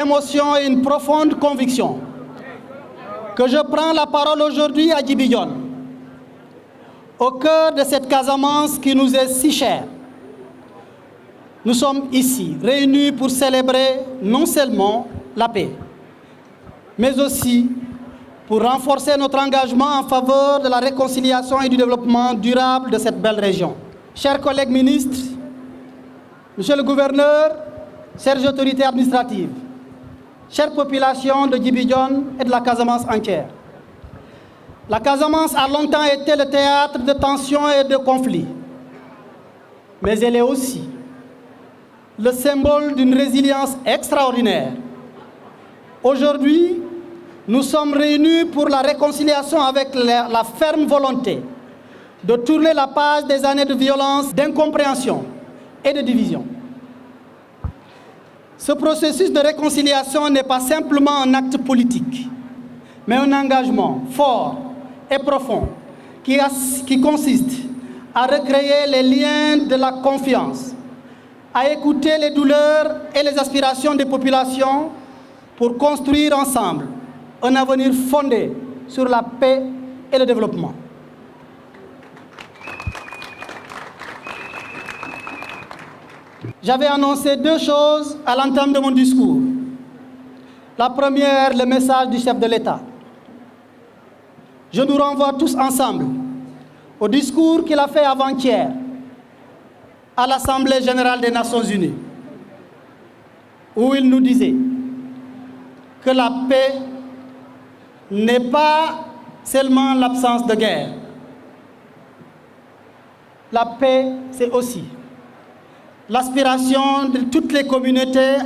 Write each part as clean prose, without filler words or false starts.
Émotion et une profonde conviction que je prends la parole aujourd'hui à Djibi-Dione, au cœur de cette Casamance qui nous est si chère. Nous sommes ici, réunis pour célébrer non seulement la paix, mais aussi pour renforcer notre engagement en faveur de la réconciliation et du développement durable de cette belle région. Chers collègues ministres, monsieur le gouverneur, chères autorités administratives, chère population de Djibi-Dione et de la Casamance entière. La Casamance a longtemps été le théâtre de tensions et de conflits, mais elle est aussi le symbole d'une résilience extraordinaire. Aujourd'hui, nous sommes réunis pour la réconciliation avec la ferme volonté de tourner la page des années de violence, d'incompréhension et de division. Ce processus de réconciliation n'est pas simplement un acte politique, mais un engagement fort et profond qui consiste à recréer les liens de la confiance, à écouter les douleurs et les aspirations des populations pour construire ensemble un avenir fondé sur la paix et le développement. J'avais annoncé deux choses à l'entame de mon discours. La première, le message du chef de l'État. Je nous renvoie tous ensemble au discours qu'il a fait avant-hier à l'Assemblée générale des Nations unies, où il nous disait que la paix n'est pas seulement l'absence de guerre. La paix, c'est aussi l'aspiration de toutes les communautés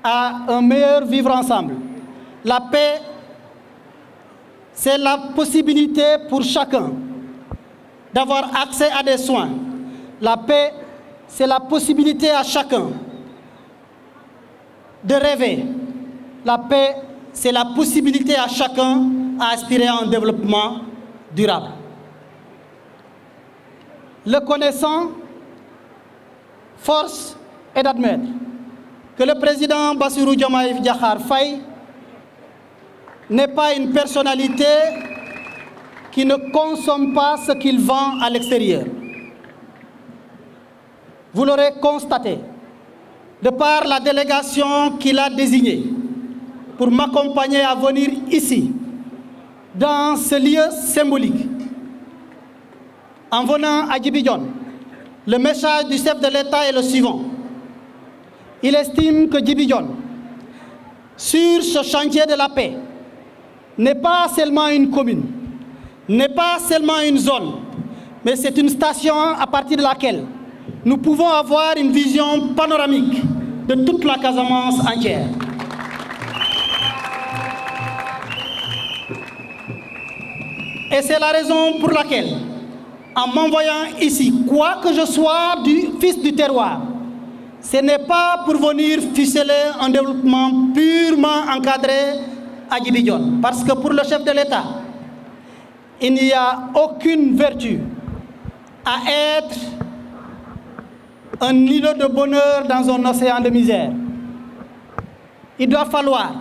à un meilleur vivre ensemble. La paix, c'est la possibilité pour chacun d'avoir accès à des soins. La paix, c'est la possibilité à chacun de rêver. La paix, c'est la possibilité à chacun d'aspirer à un développement durable. Le connaissant, force est d'admettre que le président Bassirou Diomaye Diakhar Faye n'est pas une personnalité qui ne consomme pas ce qu'il vend à l'extérieur. Vous l'aurez constaté, de par la délégation qu'il a désignée pour m'accompagner à venir ici, dans ce lieu symbolique. En venant à Djibi-Dione, le message du chef de l'État est le suivant. Il estime que Djibi-Dione, sur ce chantier de la paix, n'est pas seulement une commune, n'est pas seulement une zone, mais c'est une station à partir de laquelle nous pouvons avoir une vision panoramique de toute la Casamance entière. Et c'est la raison pour laquelle, en m'envoyant ici, quoi que je sois du fils du terroir, ce n'est pas pour venir ficeler un développement purement encadré à Djibi-Dione. Parce que pour le chef de l'État, il n'y a aucune vertu à être un îlot de bonheur dans un océan de misère. Il doit falloir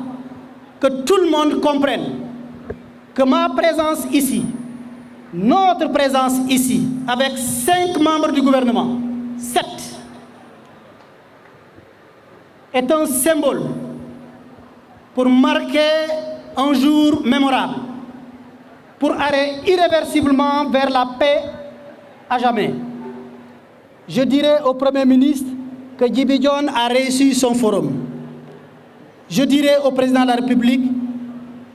que tout le monde comprenne que ma présence ici, notre présence ici, avec 5 membres du gouvernement, 7, est un symbole pour marquer un jour mémorable, pour aller irréversiblement vers la paix à jamais. Je dirais au Premier ministre que Djibi-Dione a réussi son forum. Je dirais au Président de la République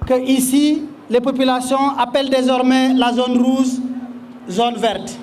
que ici, les populations appellent désormais la zone rouge, zone verte.